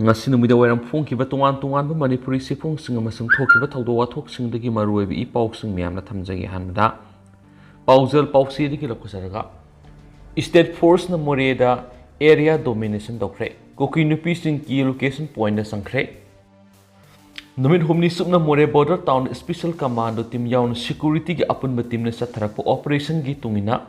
ngasi numida wairam phongkiba tongan manipuri sifungsing amasung thokiba thawdo wathoksingdagi maruoiba I pausing miyamna thamjagi hanbada paujal pausidagi lakusaraga state force na Moreh da area domination Toukhre Kuki Nupising ki location point na changkhre numit humni supna Moreh border town special commando team yawn security gi apunba team na satharakpa operation gi tungina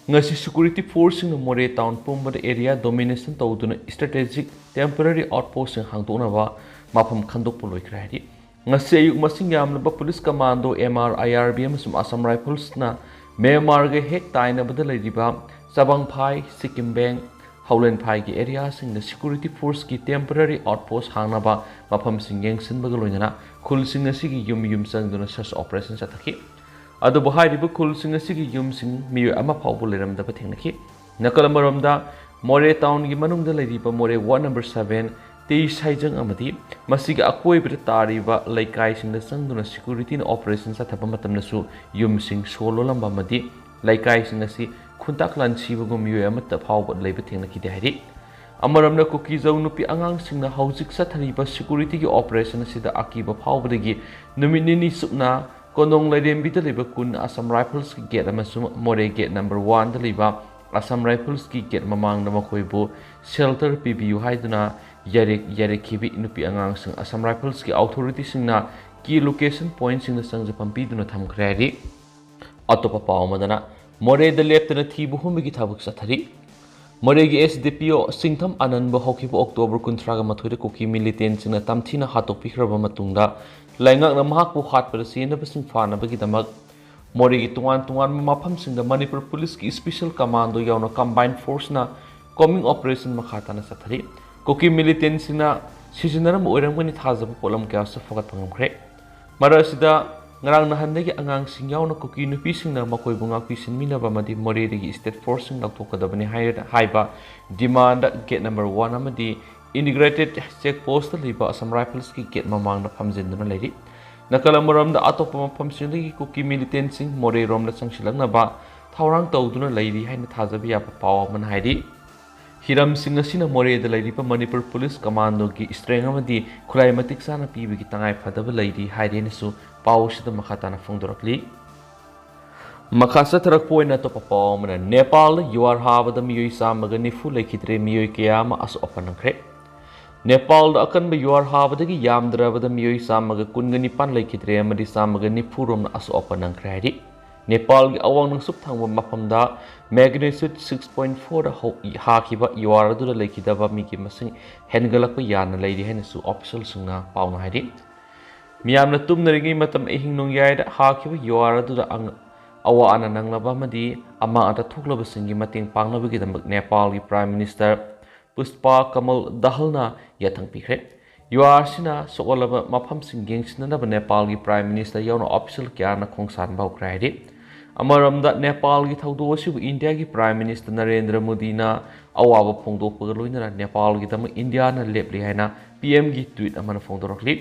ngasi security force na Moreh town pumbada area domination tawduna strategic temporary outpost sing hangdonaba mafam khandokpu loikrari ngasi ayuk masing yamlaba police commando MR IRB amasum Assam Rifles na Myanmar ge hek taina bada leiriba Sabang Phai Sikkim Bank Howland Phai gi area sing na security force ki temporary outpost hangnaba mafam sing yengsinbaga loinana khul sing asigi yum sangduna search operation sathaki adu bahariba khul sing asigi yum sing miyo ama phawbu leramda pathengnaki nakalambaramda Moreh town gi manungda leiriba Moreh ward number 7 te saijang amadi masiga akoibra tariba laikai singda sangduna security na operation sathapa matamnasu yum sing solo lamba amadi laikai sing asi khuntak lan sibagum miyo amata phawbu leiba thengnaki de hari amaramna Kuki zau nupi angang singna haujik sathariba security gi operation sida akiba phawbudagi numinini supna Konong Laidembi da liba kun Assam Rifles ki gate amasum Moreh gate number 1 da liba Assam Rifles ki gate mamang na makoibu shelter PBU haiduna yare kibi nupi angang sing Assam Rifles ki authority singna ki location point singna sangja pampiduna thamkhre atopa pawmadana Moreh da leptana thibu humbi ki thabuk sathari Moreh gi SDPO Singtham Ananba hokibu October 13 Kuki militant singna tamthina hatok pikhraba matungda laingak na mahakbu hatpada sinaba sing fanabagi damak Moreh gi tungan mafam singda Manipur police ki special commando yauna combined force na coming operation makhata na sathari Kuki militant singna sijinaram oirangmani thajaba polam kya sa fogat pangomkhre marasida ngarang nahandagi angang sing yauna Kuki nupi singna makoi bunga pisin minaba madi Moreh gi state force sing laktokadabani haiba demand gate number 1 amadi integrated check post liba Assam Rifles ki gate mamang na phamjinduna leiri nakalamuram da atopa mafam singdagi Kuki militant sing Moreh rom na sangsilangna ba thaurang tawduna leiri haina thajabi ya pawa man hairi hiram sing asina Moreh da leiri pa Manipur police commando ki strength amadi khulai matik sana pibi ki tangai phadaba leiri hairi nesu pawsida makhatana phongdorakli Makasa tarak poina to papaw mana Nepal yuar habada miyoi samaga nifu lekhitre miyoi kiyama as opanangkhre Nepal da akan ba yuar habadagi yamdrabada miyoi samaga kungani pan lekhitre amadi samaga nifu rom as opanangkhre ri Nepal gi awang nang sup thangba mafamda magnitude 6.4 hakiba yuar adu da lekhidaba mi ki masing hengalakpa yana leiri hena su official sungna pawna hairi miyamna tumnarigi matam ehing nong yaida hakiba yuar adu da awa ana nanglaba madi ama ata thuklaba singi mating panglabagi damak Nepal gi Prime Minister Pushpa Kamal Dahalna yathang pikre yuar sina sokolaba mafam singgeng sinanaba Nepal gi Prime Minister yauna official kyana khongsan bau kraidi amaramda Nepal gi thawdo sibu India gi Prime Minister Narendra Modi na awaba phongdokpaga loinara Nepal gi damak India na lepli haina PM gi tweet amana phongdorokli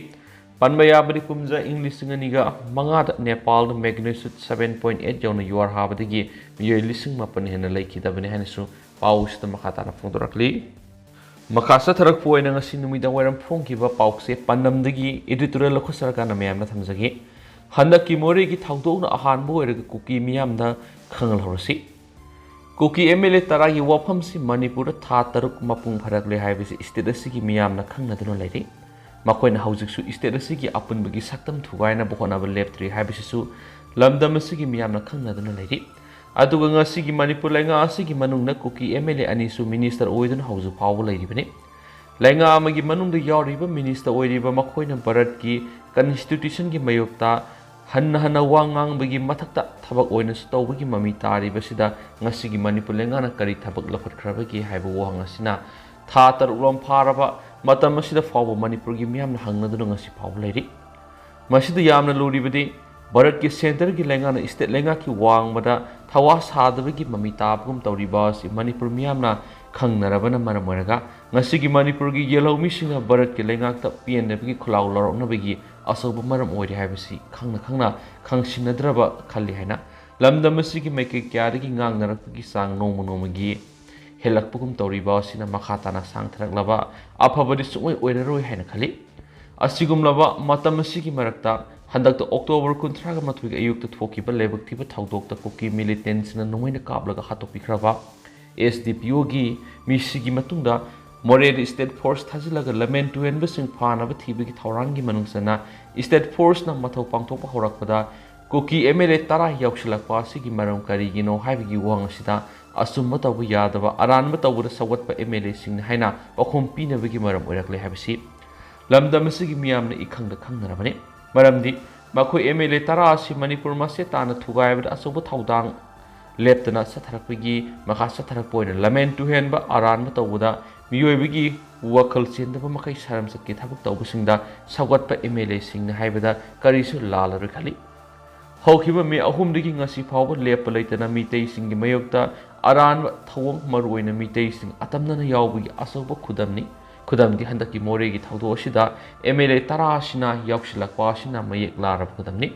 Panbayabadi kumja English singaniga mangada Nepal da magnitude 7.8 yauna yuar habadagi miyoi lising mapan hena laikidabani hanisu pausda makhatana phongdorakli makasa tharak poina ngasi numida wairam phongkiba paukse pandamdagi editorial lokhosarka na mayamna thamjagi handaki Moreh gi thawdokna ahanbu oiraga Kuki miyamda khangal horasi Kuki MLA taragi wafamsi Manipur tha taruk mapung pharakle haibisi state asigi miyamna khangnaduna leiri makoina haujiksu state asigi apunbagi saktam thugaina bohonaba leptri haibisisu lamdam asigi miyamna khangnaduna leiri aduga ngasigi Manipur lainga asigi manungna Kuki MLA anisu minister oiduna hauju phawu leiribani lainga amagi manungda yawriba minister oiriba makoina Bharat ki constitution gi mayokta hanna wangang bagi mathakta thabak oina stawbagi mami tariba sida ngasigi Manipur lainga na kari thabak lakhotkrabagi haiba wahang asina tha tarulom pharaba matam asida fawba Manipur gi miyamna hangnaduna ngasi phawu leiri masida yamna luribadi Bharat ki center ki lenga na state lenga ki wangbada thawa sadabagi mami tabgum tawriba si Manipur miyamna khangnarabana maramoraga ngasi gi Manipur gi yellow misinga Bharat ki lenga ta PNF gi khulaw loroknabagi asoba maram oiri haibasi khangna khangsinnadraba khalli haina lamdam asigi maike kyadagi ngangnarakgi sang nongmagi हेलक्पगुम तौरीबा सिना मखा ताना सांगथरक्लबा अफबदि सुंगै ओइररोय हाइना खली असिगुमलबा मतम असिगी मरक्ता हंदक्ता October 30 गा अयुक्ता थोकिबा लेबक थिबा थौदोक्ता cookie मिलिटेंट्सना नोंगैना काबलगा हातोपिख्रबा SDPO गी मिसिगी मतुंगदा मोरेद state force थाजिलगा लमेन टुएनबसिंग फानबा थिबगी थौरांगी मनुंगसना state force ना मथौ पांगथोकपा हौरकपदा कुकी एमएलए 10 यावसिलकपा सिगी मरम करिगिनो हाइबगी वांगसिदा असुम्ब तौबा यादबा अरानबा तौबदा सवगतपा एमएलए सिंग हाइना पखोम पिनबगी मरम ओइरकले हाबिसि लमदम सिगी मियामना इखंगदा खंगनरबने मरमदि मखोय एमएलए 10 असि मणिपुर मसे ताना थुगायबदा असुब थौदांग लेप्तना सथरकपगी मखा सथरकपोइना लमेन टुहेनबा अरानबा तौबदा मियोइबगी वखल चेंदबा मखै सारम सके थबक तौबसिंगदा सवगतपा एमएलए सिंगना हाइबदा करिसु लालर खली हौखिबा मे अहुमदगी ngasi फावबा लेप लेतना मितै सिंगी मयोक्ता अरान थवंग मरुइना मितै सिंग अतमना यावबगी असौबा खुदमनी खुदमदी हंदकी मोरेगी थौदो असिदा एमएलए 10 सिना यावसिलकपा सिना मयेक लारब खुदमनी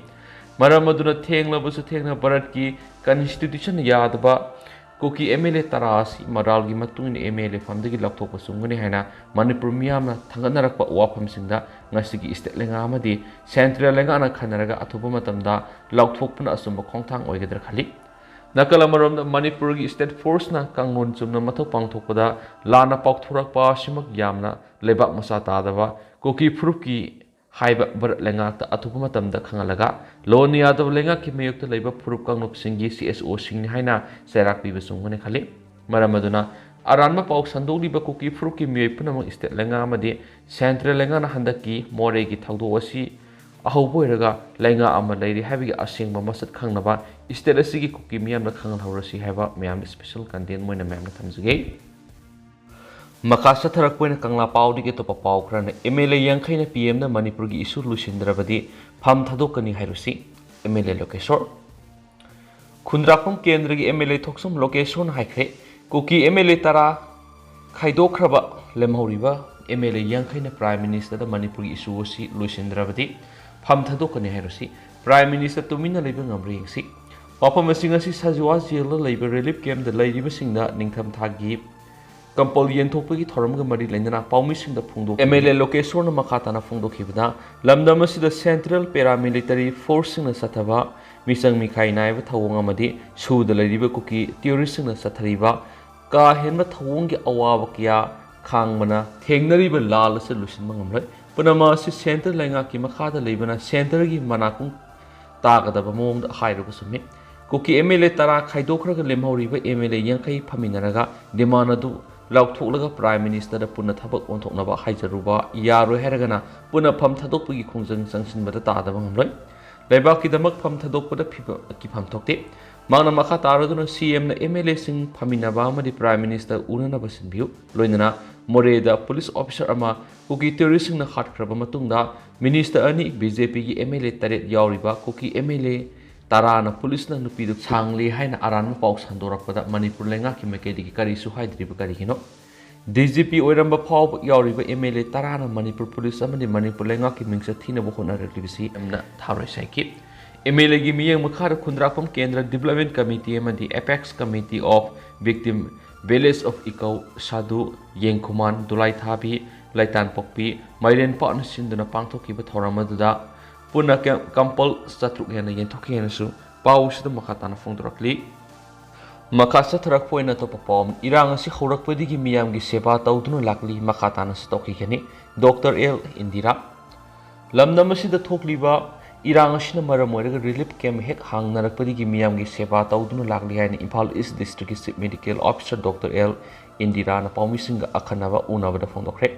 मरम अदुना थेंगलबसु थेंगना भारत की कॉन्स्टिट्यूशन यादबा कुकी एमएलए 10 असि मरालगी मतुंग एमएलए फमदगी लौथोकपा सुंगने हाइना मणिपुर मियामना थंगनरकपा वाफमसिंगदा ngasi स्टेट लेंगा अमदी सेंट्रल लेंगा ना खनरगा अथुबा मतमदा लौथोकपना असुंब खोंगथांग ओइगदर खली नकल अमरोम मणिपुर की स्टेट फोर्स ना कांगोन चुमना मथौ पांगथोकपदा लाना पाउथोरकपा सिमक यामना लेबाक मसा तादबा कुकी फ्रुप की हाइबा भारत लेंगाक अथुबा मतमदा खंगलगा लोन यादव लेंगाक की मयुक्त लेबा फुरुप कांगनुप सिंगी सीएसओ सिंगनि हाइना सेराक पीबा सुंगने खली मरम अदुना अरानबा पाउ संदोगलिबा कुकी फ्रुप की मियोय पुनमक स्टेट लेंगा अमदि सेंट्रल लेंगा ना हंदकी मोरे की थौदो असि अहौबोइरगा लेंगा अमा लेरि हाइबगी असेंबा मसद खंगनबा स्टेट असिगी कुकी मियामना खंगलहौरसि हाइबा मयाम स्पेशल कंटेंट मोइना मयामना थमजगे मकासा थरकपोइना कंगला पाउदिगे तोपा पाउ खरना एमएलए यांखैना पीएम ना मणिपुर की इशू लुसिंद्रबदी फम थदोकनी हाइरुसि एमएलए लोकेश्वर खुंद्रापम केंद्र की एमएलए थोक्सम लोकेश्वर हाइख्रे कुकी एमएलए 10 खाइदोख्रबा लेमहौरिबा एमएलए यांखैना प्राइम मिनिस्टर दा मणिपुर की इशू असि लुसिंद्रबदी फम थदोकनी हाइरुसि प्राइम मिनिस्टर तुमिना लेबा ngamre yengsi पापम asi sajwa जेल लेबा रिलीफ कैम्प दा लेरिबसिंगदा निंगथम थागी कंपल येंथोपगी थोरमग मरी लेना पाउमिसिंग फुंदो एमएलए लोकेश्वर मखाताना फुंदोखिबदा लमदम असिदा सेंट्रल पैरामिलिटरी फोर्सिंग सथबा मिसंग मिखाई नायब थवंग अमदि सुद लेरिबा कुकी टेररिस्टिंग सथरिबा का हेनबा थवंगी अवाब किया खांगमना थेंगनरिबा लाल से लुसिन मंगमरै पुनमा असि सेंटर लेंगा की मखादा लेबना सेंटर की मनाकुं तागदबा मोंग हाइरबा Sumi cookie MLA 10 खाइदोखरग लेमहौरिबा MLA यांखै फमिनरगा demand अदु लाउथोकलगा प्राइम मिनिस्टर पुनः थबक ओंथोकनबा हाइजरुबा यारो हेरगना पुनः फम थदोकपगी खोंजंग संसिनबदा तादबा ngमलै लेबाकी दमक फम थदोकपदा की फम थोकते मांगना मखा तारदुना सीएम ना एमएलए सिंग फमिनबा अमदि प्राइम मिनिस्टर उननबा सिनबियु लोइनना मोरेदा पुलिस ऑफिसर अमा कुकी टेररिस्टिंग ना खाटखरबा मतुंगदा मिनिस्टर अनि बीजेपी की एमएलए 13 यावरिबा कुकी एमएलए 10 पुलिस ना नुपीदु सांगली हाइना अरान पाउ संदोरकपदा मणिपुर लेंगा की मेकेदी की करिसु हाइद्रिबा करिगिनो डीजीपी ओइरंबा फाव यावरिबा एमएलए 10 ना मणिपुर पुलिस अमदि मणिपुर लेंगा की मिंगसा थीनबो होनरलिबिसि अमना थारोय साइकी एमएलए की मियंग मखार खुंद्रापम केंद्र डेवलपमेंट कमिटी अमदि apex committee of victim village of इको साधु येंखुमान दुलाई थाबी लाइतान पोकपी माइरेन पान सिंदुना पांथोकिबा थोरमदुदा पुनः कंपल सत्रुक हेना येंथोखेनसु पाउसिदा मखाताना फोंदोरकली मखा सथरकपोइना तोपा पॉम इरांग असि हौरकपदिगी मियामगी सेवा तौदुना लाकली मखाताना सतोखिगनी डॉक्टर एल इंदिरा लमदम असिदा थोकलिबा इरांग असिना मरम ओइरगा रिलीफ कैम्प हेक हांगनरकपदिगी मियामगी सेवा तौदुना लाकली हाइना इम्फाल ईस्ट डिस्ट्रिक्ट की chief medical officer doctor L Indira ना पाउमिसिंगा अखनबा उनबदा फोंदोखरे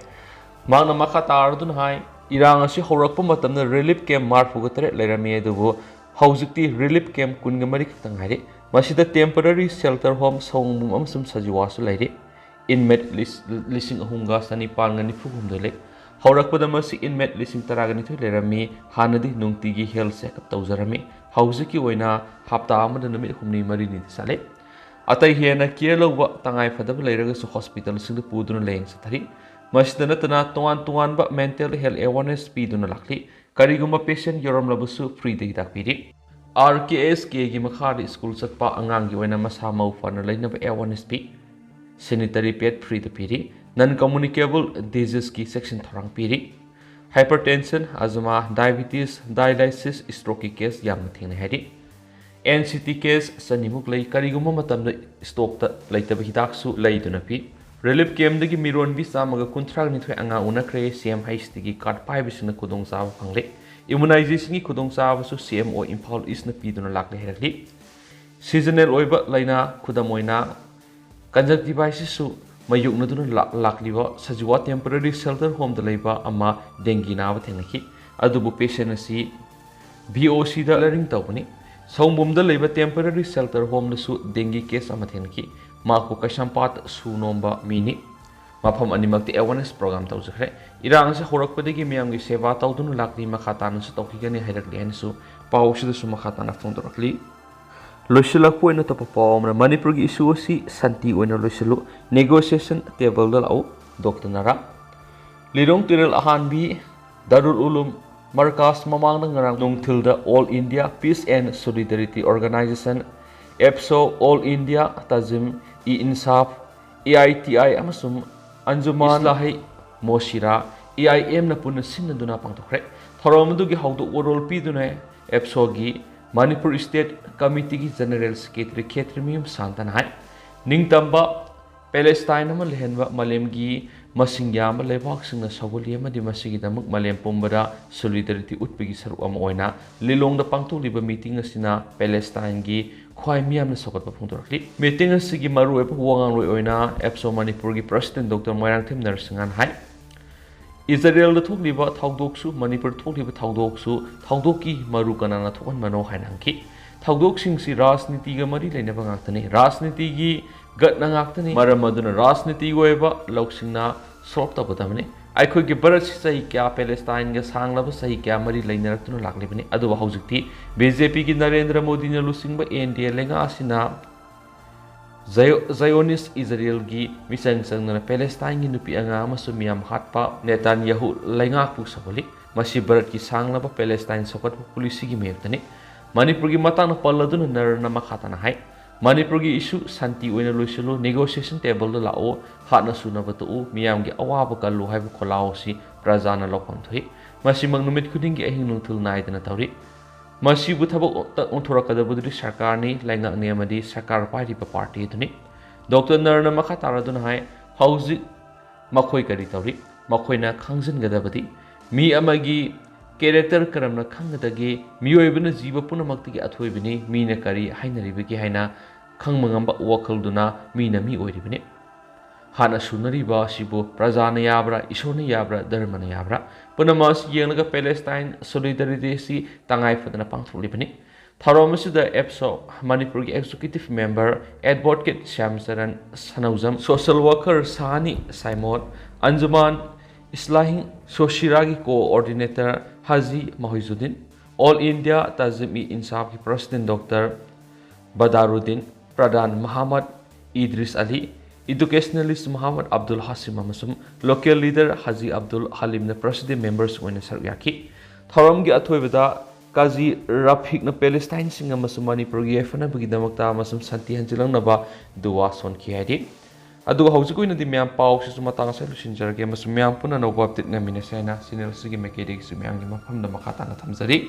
मांगना मखा तारदुना हाइ इरांग असि हौरकप मतमना रिलीफ कैम्प मार्फुगा 3 लेरमी अदुबो हौजिक्ति रिलीफ कैम्प 23 खतंग हाइरे मसिदा टेम्पररी शेल्टर होम सौंगमुम अमसुम सजिवासु लैरे इनमेट लिसिंग अहुंगा सनिपाल निफुगुम ले हौरकपदा मसि इनमेट लिसिंग 12 लेरमी हानदि नुंगतिगी हेल्थ चेकअप तौजरमी हौजिक्की ओइना हप्ता अमदा नमित हुमनि मरिनि साले अतै हेना केयर लौबा तंगाई फदब लेरगसु हॉस्पिटल सिंग पुदुना लेंग सथरी मसिदा नतना तोवान तोवानबा मेंटल हेल्थ अवेयरनेस पीदुना लाखली करिगुम्बा पेशेंट योरमलबसु फ्री दे दाकपीरी RKSK की मखार स्कूल चटपा अंगांगी ओइना मसा मौ फन लेनब अवेयरनेस पी sanitary pad free da piri non communicable disease ki section thorang piri hypertension asthma diabetes dialysis stroke ki case yam thing hari NCT case sanimuk lay kariguma matam da stock ta laitaba hidak su laiduna pi relief camp dagi miron bi samaga kuntrag ni thoi anga una kre CM HT gi card pai bisna kudong sa phangle immunization gi kudong sa su CMO Imphal is na pi duna lakle herakli seasonal oiba laina kudamoina conjunctivitis su mayuk na duna lakliwa sajwa temporary shelter home da leiba ama dengue na ba thenaki adubu patient asi BOC da learning tawni Songbum da leiba temporary shelter home su dengue case ama thenaki maku kasampat su nomba mini mafam animakti awareness program tawjkhre irang se horakpadagi miyam gi seva tawdun lakli makhatan su tawkigani hairakli an su pawsida su makhatana phongdorakli loisilak poina to pawmra manipur gi issue si santi oina loisilu negotiation table da lau dr nara lirong tirel ahanbi darul ulum markas mamang ngarang nongthil da all india peace and solidarity organization EPSO All India Tazim Insaf AITI amasum Anjuman Lahi Moshira AIM na puna sinaduna pangtokre Thoromudu gi haudu orol piduna EPSO gi Manipur State Committee gi General Secretary Khetrimium Santanai Ningtamba Palestine ma lehenwa malem gi masingya ma lebak singna sawuli ma di masigi damuk malem pumbara solidarity utpigi saru am oina lilong da pangtu liba meeting asina Palestine gi khwai miam na sokat pa phungdorakli meeting asigi maru ep wangang roi oina EPSO Manipur gi president Dr. Moirang Thim Narsingan hai Israel da thokliba thawdoksu Manipur thokliba thawdoki maru kanana thokan mano hainangki thawdok singsi rajniti ga mari leina bangak rajniti gi gat nangak maram aduna rajniti goeba loksingna solve tabadamne aikhoi gi barat sahi kya Palestine ga sanglaba sahi kya mari leinaratuna laklibani adu haujikti BJP gi Narendra Modi na lusingba NDA lenga asina Zionist Israel gi misang sangna Palestine gi nupi anga amasu miam hatpa Netanyahu lenga pu saboli masi barat gi sanglaba Palestine sokat policy gi mektani Manipur gi matang palladuna narna makhatana hai Manipur gi issue santi oina loisilu negotiation table da lao hatna suna batu miyam gi awaba kallu haibu kholao si prajana lokon thoi masi mangnumit khuding gi ahing nungthul naidana tawri masi bu thabak onthora kadabudri sarkar ni lainga ne amadi sarkar party pa party duni Dr. Narna makhatara dun hai hauji makhoi kari tawri makhoina khangjin gadabadi mi amagi character karamna khangadagi miyoibna jiba punamakti gi athoibini mina kari hainaribagi haina khangmangamba wakhalduna mina mi oiribini hana sunariba sibu prajana yabra isona yabra dharmana yabra punamas yenga Palestine solidarity si tangai fadana pangtholibini tharomasuda EPSO Manipur gi executive member advocate Shamsaran Sanauzam social worker Sani Simon Anjuman Islahing Soshiragi coordinator Haji Mahizuddin All India Tazimi Insaf ki President Dr. Badaruddin Pradhan Muhammad Idris Ali Educationalist Muhammad Abdul Hasim Amasum Local Leader Haji Abdul Halim na President Members wena saryaki Thoram gi athoibada Kazi Rafik na Palestine singa masum Manipur gi efana bagi damakta amasum santi hanjilang naba duwa son ki hadi adu hauji na di myam pau si matang sa lusinjarge masum myam puna no update ngamin sa na sinel sige mekedi si myam gi mafam da makata na thamjari